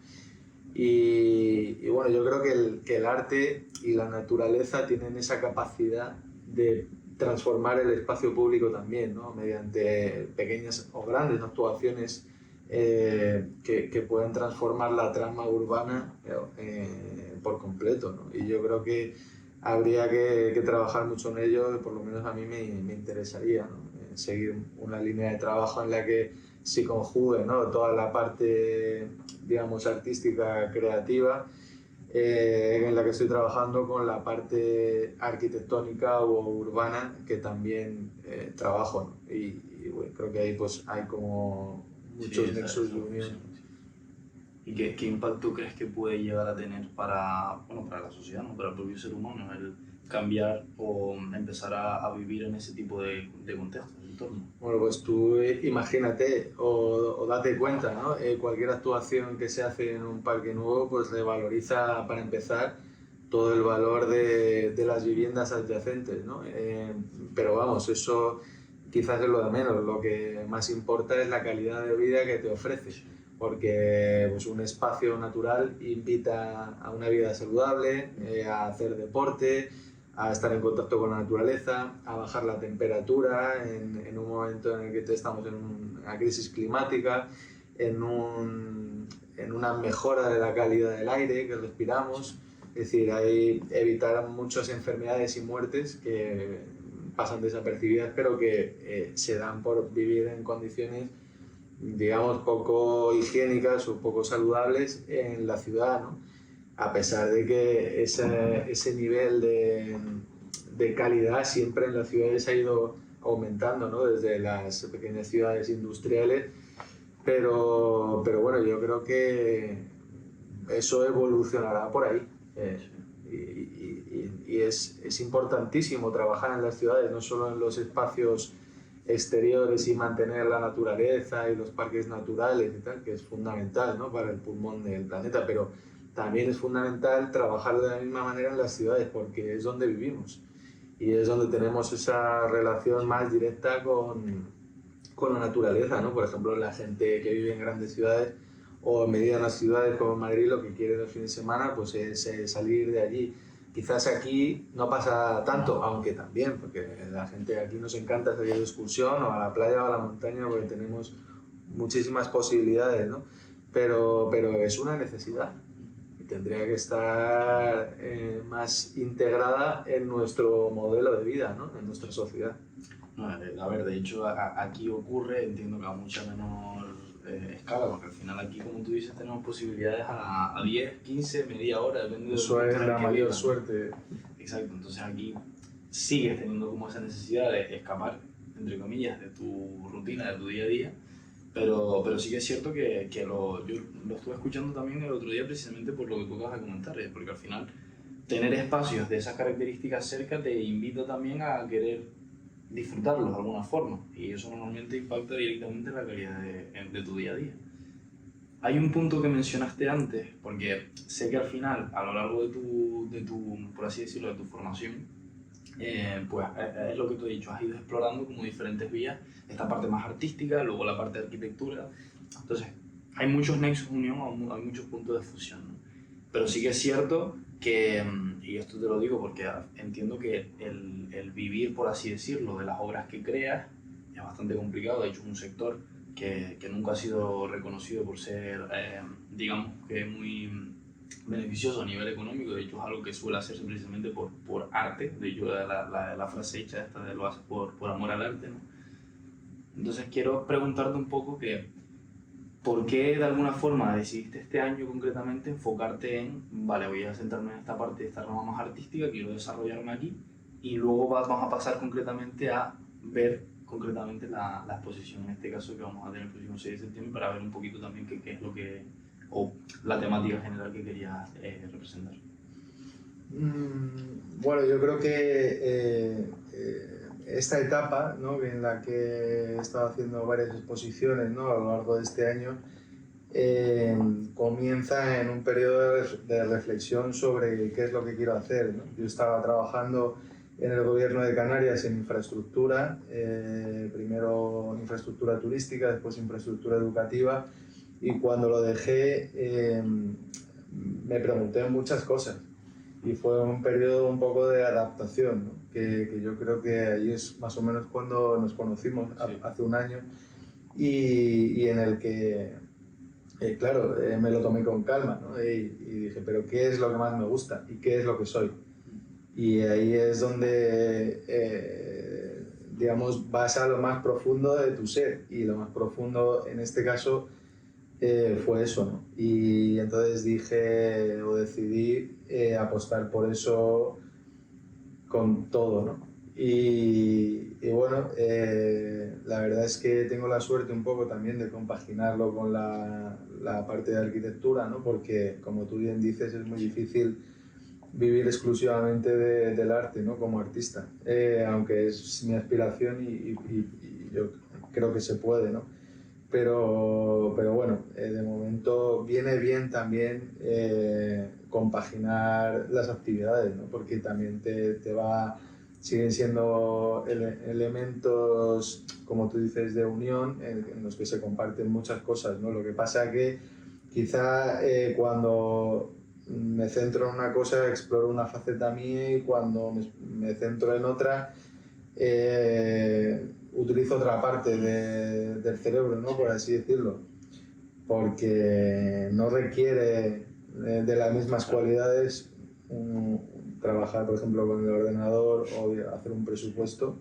Y bueno, yo creo que el arte y la naturaleza tienen esa capacidad de transformar el espacio público también, ¿no? Mediante pequeñas o grandes actuaciones que pueden transformar la trama urbana por completo, ¿no? Y yo creo que habría que trabajar mucho en ello, por lo menos a mí me interesaría, ¿no? Seguir una línea de trabajo en la que se conjugue, ¿no? Toda la parte, digamos, artística, creativa, en la que estoy trabajando con la parte arquitectónica o urbana que también trabajo, ¿no? Y bueno, creo que ahí pues hay como muchos nexos de unión. ¿Y qué impacto crees que puede llegar a tener para, bueno, para la sociedad, ¿no? Para el propio ser humano, el cambiar o empezar a vivir en ese tipo de contextos, de entorno? Bueno, pues tú imagínate o date cuenta, ¿no? Cualquier actuación que se hace en un parque nuevo pues revaloriza, para empezar, todo el valor de las viviendas adyacentes, ¿no? Pero vamos, eso quizás es lo de menos, lo que más importa es la calidad de vida que te ofrece, porque pues, un espacio natural invita a una vida saludable, a hacer deporte, a estar en contacto con la naturaleza, a bajar la temperatura en un momento en el que estamos en una crisis climática, en una mejora de la calidad del aire que respiramos. Es decir, evitar muchas enfermedades y muertes que pasan desapercibidas, pero que se dan por vivir en condiciones, digamos, poco higiénicas o poco saludables en la ciudad, ¿no? A pesar de que ese nivel de calidad siempre en las ciudades ha ido aumentando, ¿no? Desde las pequeñas ciudades industriales, pero bueno, yo creo que eso evolucionará por ahí. Y es importantísimo trabajar en las ciudades, no solo en los espacios exteriores y mantener la naturaleza y los parques naturales y tal, que es fundamental, ¿no? Para el pulmón del planeta, pero también es fundamental trabajar de la misma manera en las ciudades porque es donde vivimos y es donde tenemos esa relación más directa con la naturaleza, ¿no? Por ejemplo, la gente que vive en grandes ciudades o en medianas ciudades como Madrid lo que quieren el fin de semana pues es salir de allí. Quizás aquí no pasa tanto, aunque también, porque la gente aquí nos encanta salir de excursión o a la playa o a la montaña porque tenemos muchísimas posibilidades, ¿no? Pero es una necesidad y tendría que estar más integrada en nuestro modelo de vida, ¿no? En nuestra sociedad. No, a ver, de hecho aquí ocurre, entiendo que a mucha menor escala, porque al final aquí, como tú dices, tenemos posibilidades a 10, 15, media hora, depende de Eso es la mayor vivas. suerte. Exacto, entonces aquí sigues teniendo como esa necesidad de escapar, entre comillas, de tu rutina, de tu día a día, pero sí que es cierto que yo lo estuve escuchando también el otro día precisamente por lo que tú acabas de comentar, porque al final tener espacios de esas características cerca te invita también a querer disfrutarlos de alguna forma, y eso normalmente impacta directamente en la calidad de tu día a día. Hay un punto que mencionaste antes, porque sé que al final, a lo largo de tu por así decirlo, de tu formación, pues es lo que tú has dicho, has ido explorando como diferentes vías, esta parte más artística, luego la parte de arquitectura. Entonces, hay muchos nexos de unión, hay muchos puntos de fusión, ¿no? Pero sí que es cierto que, y esto te lo digo porque entiendo que el vivir, por así decirlo, de las obras que creas es bastante complicado. De hecho, es un sector que nunca ha sido reconocido por ser, digamos, que muy beneficioso a nivel económico. De hecho, es algo que suele hacerse precisamente por arte. De hecho, la frase hecha esta de lo haces por amor al arte, ¿no? Entonces, quiero preguntarte un poco que ¿por qué de alguna forma decidiste este año concretamente enfocarte en, vale, voy a centrarme en esta parte, esta rama más artística, quiero desarrollarme aquí, y luego vamos a pasar concretamente a ver concretamente la exposición, en este caso que vamos a tener el próximo 6 de septiembre, para ver un poquito también qué es lo que, o la temática general que querías representar? Bueno, yo creo que esta etapa, ¿no?, en la que he estado haciendo varias exposiciones, ¿no?, a lo largo de este año, comienza en un periodo de reflexión sobre qué es lo que quiero hacer, ¿no? Yo estaba trabajando en el gobierno de Canarias en infraestructura, primero infraestructura turística, después infraestructura educativa, y cuando lo dejé me pregunté muchas cosas y fue un periodo un poco de adaptación, ¿no? Que yo creo que ahí es más o menos cuando nos conocimos, sí, hace un año, y en el que claro, me lo tomé con calma, ¿no? Y dije, pero ¿qué es lo que más me gusta? ¿Y qué es lo que soy? Y ahí es donde, digamos, vas a lo más profundo de tu ser. Y lo más profundo, en este caso, fue eso, ¿no? Y entonces dije, o decidí apostar por eso con todo, ¿no? Y bueno, la verdad es que tengo la suerte un poco también de compaginarlo con la parte de arquitectura, ¿no? Porque, como tú bien dices, es muy difícil vivir exclusivamente del arte, ¿no?, como artista, aunque es mi aspiración y yo creo que se puede, ¿no? Pero bueno, de momento viene bien también compaginar las actividades, ¿no? Porque también siguen siendo elementos, como tú dices, de unión en los que se comparten muchas cosas, ¿no? Lo que pasa que quizá cuando me centro en una cosa exploro una faceta mía y cuando me centro en otra utilizo otra parte del cerebro, ¿no?, por así decirlo, porque no requiere de las mismas cualidades trabajar, por ejemplo, con el ordenador o hacer un presupuesto,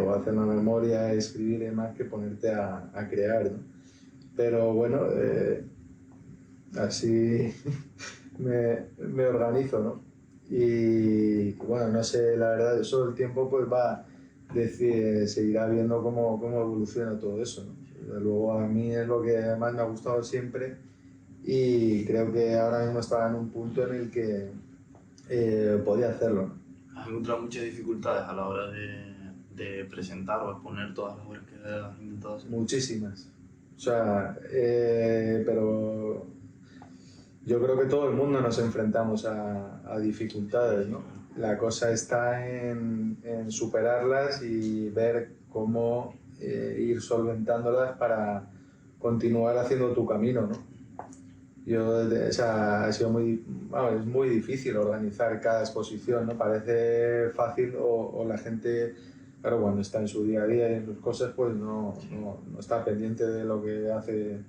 o hacer una memoria, escribir y demás, que ponerte a crear, ¿no? Pero bueno, así me organizo, ¿no? Y bueno, no sé, la verdad, eso el tiempo pues seguirá viendo cómo evoluciona todo eso, ¿no? Desde luego a mí es lo que más me ha gustado siempre y creo que ahora mismo estaba en un punto en el que podía hacerlo, ¿no? ¿Has encontrado muchas dificultades a la hora de presentar o exponer todas las obras que has intentado hacer? Muchísimas. O sea, pero yo creo que todo el mundo nos enfrentamos a dificultades, ¿no? La cosa está en superarlas y ver cómo ir solventándolas continuar haciendo tu camino, ¿no? O sea, ha sido es muy difícil organizar cada exposición, ¿no? Parece fácil o la gente, claro, cuando está en su día a día y en sus cosas, pues no está pendiente de lo que hace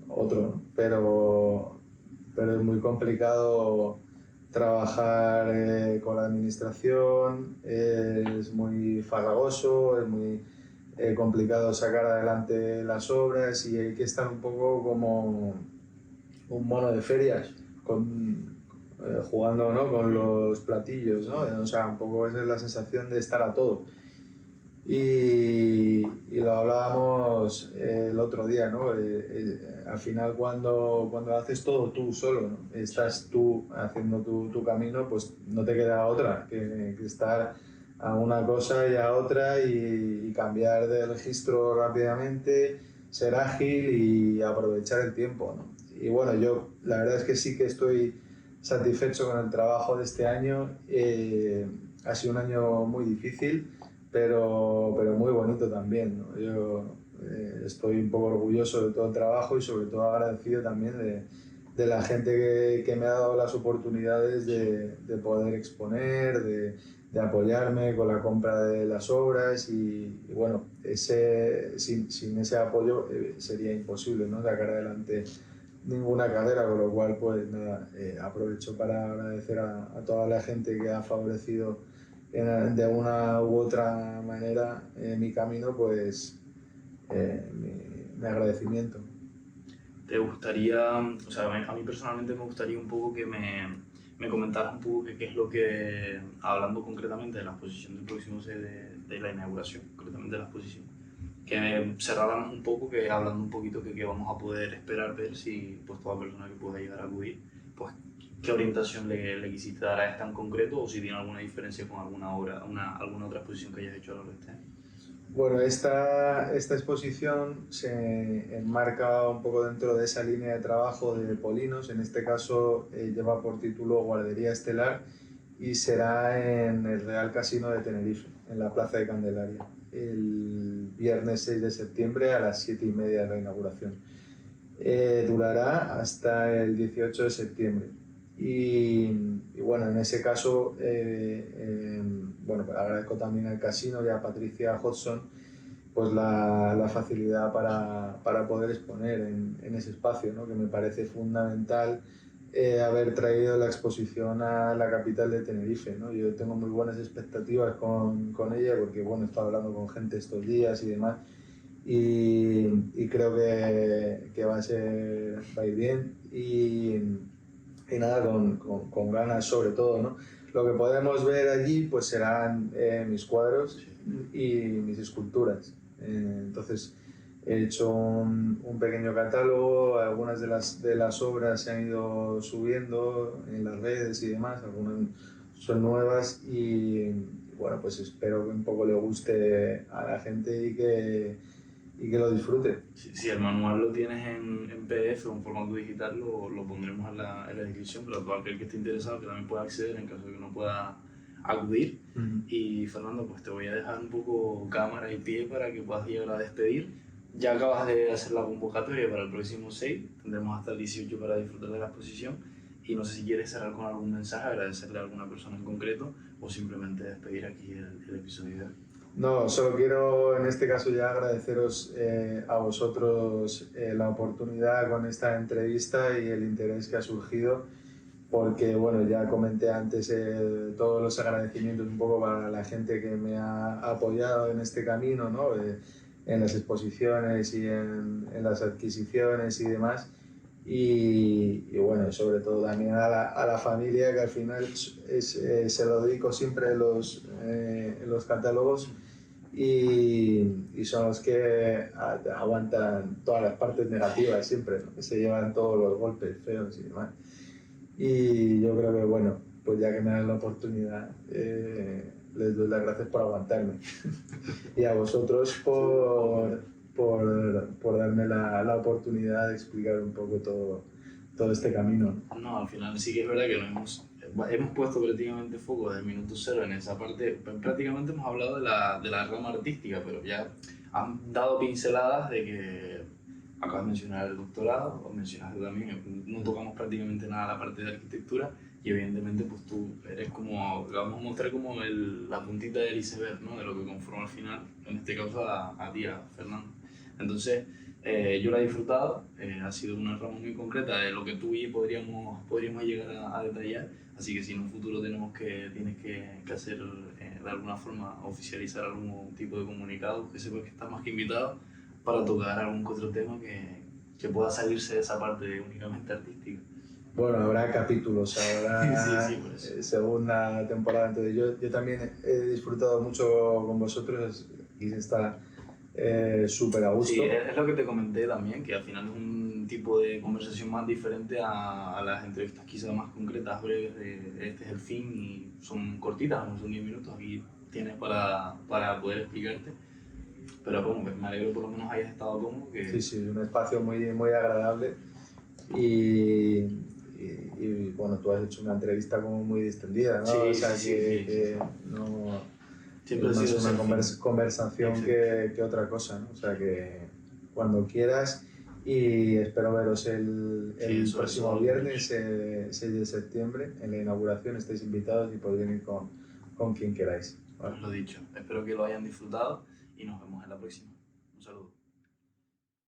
otro, ¿no? Pero es muy complicado trabajar con la administración, es muy farragoso, es muy complicado sacar adelante las obras y hay que estar un poco como un mono de ferias jugando, ¿no? Con los platillos, ¿no? O sea, un poco esa es la sensación de estar a todo. Y lo hablábamos el otro día, ¿no? Al final cuando haces todo tú solo, ¿no? Estás tú haciendo tu camino, pues no te queda otra que estar a una cosa y a otra y cambiar de registro rápidamente, ser ágil y aprovechar el tiempo, ¿no? Y bueno, yo la verdad es que sí que estoy satisfecho con el trabajo de este año. Ha sido un año muy difícil, pero muy bonito también, ¿no? Yo estoy un poco orgulloso de todo el trabajo y sobre todo agradecido también de la gente que me ha dado las oportunidades de poder exponer, de apoyarme con la compra de las obras y bueno, sin ese apoyo sería imposible, ¿no? Sacar adelante ninguna carrera, con lo cual pues nada, aprovecho para agradecer a toda la gente que ha favorecido de una u otra manera mi camino, pues mi agradecimiento. ¿Te gustaría, o sea, a mí personalmente me gustaría un poco que me comentaras un poco qué es lo que, hablando concretamente de la exposición del próximo C de la inauguración, concretamente de la exposición, que cerráramos un poco, que hablando un poquito que vamos a poder esperar ver si pues toda persona que pueda llegar a acudir, pues qué orientación le quisiste dar a esta en concreto o si tiene alguna diferencia con alguna obra, alguna otra exposición que hayas hecho a lo largo de este año. Bueno, esta exposición se enmarca un poco dentro de esa línea de trabajo de Polinos. En este caso lleva por título Guardería Estelar y será en el Real Casino de Tenerife, en la Plaza de Candelaria, el viernes 6 de septiembre a las 7:30 de la inauguración. Durará hasta el 18 de septiembre. Y bueno, en ese caso, bueno, pues agradezco también al casino y a Patricia Hodgson pues la facilidad para poder exponer en ese espacio, ¿no? Que me parece fundamental haber traído la exposición a la capital de Tenerife, ¿no? Yo tengo muy buenas expectativas con ella porque bueno, he estado hablando con gente estos días y demás y creo que va a ir bien y nada, con ganas sobre todo, ¿no? Lo que podemos ver allí pues serán mis cuadros y mis esculturas. Entonces he hecho un pequeño catálogo, algunas de las obras se han ido subiendo en las redes y demás, algunas son nuevas y bueno, pues espero que un poco le guste a la gente y que lo disfrute. Si el manual lo tienes en PDF o en formato digital, lo pondremos en la descripción, pero todo aquel que esté interesado que también pueda acceder en caso de que no pueda acudir. Y Fernando, pues te voy a dejar un poco cámara y pie para que puedas llegar a despedir. Ya acabas de hacer la convocatoria para el próximo 6, tendremos hasta el 18 para disfrutar de la exposición y no sé si quieres cerrar con algún mensaje, agradecerle a alguna persona en concreto o simplemente despedir aquí el episodio de hoy. No, solo quiero en este caso ya agradeceros a vosotros la oportunidad con esta entrevista y el interés que ha surgido, porque bueno, ya comenté antes todos los agradecimientos un poco para la gente que me ha apoyado en este camino, ¿no? En las exposiciones y en las adquisiciones y demás. Y bueno, sobre todo también a la familia que al final se lo dedico siempre en los catálogos y son los que aguantan todas las partes negativas siempre, ¿no? Que se llevan todos los golpes feos y demás. Y yo creo que bueno, pues ya que me dan la oportunidad, les doy las gracias por aguantarme y a vosotros por darme la oportunidad de explicar un poco todo este camino. No, al final sí que es verdad que hemos puesto prácticamente foco desde el minuto cero en esa parte. Prácticamente hemos hablado de la rama artística, pero ya han dado pinceladas acabas de mencionar el doctorado, o mencionaste también, no tocamos prácticamente nada la parte de arquitectura y evidentemente pues tú eres como, vamos a mostrar como la puntita del iceberg, ¿no? De lo que conforma al final, en este caso a ti, a Fernando. Entonces, yo la he disfrutado, ha sido una rama muy concreta de lo que tú y yo podríamos llegar a detallar, así que si en un futuro tienes que hacer de alguna forma oficializar algún tipo de comunicado, que sepas que estás más que invitado para tocar algún que otro tema que pueda salirse de esa parte únicamente artística. Bueno, habrá capítulos, habrá Sí, por eso. segunda temporada, entonces yo también he disfrutado mucho con vosotros y está súper a gusto. Sí, es lo que te comenté también, que al final es un tipo de conversación más diferente a las entrevistas quizás más concretas, breves, de este es el fin y son cortitas, no son 10 minutos, aquí tienes para poder explicarte. Pero bueno, pues me alegro por lo menos hayas estado cómodo. Sí, sí, un espacio muy, muy agradable y, bueno, tú has hecho una entrevista como muy distendida, ¿no? Sí, O sea, sí, que no, siempre ha es más sido una ese el fin. conversación que otra cosa, ¿no? O sea, que cuando quieras y espero veros Sí, el eso próximo lo viernes, 6 de septiembre, en la inauguración. Estáis invitados y podéis venir con quien queráis. ¿Vale? Pues lo dicho, espero que lo hayan disfrutado y nos vemos en la próxima. Un saludo.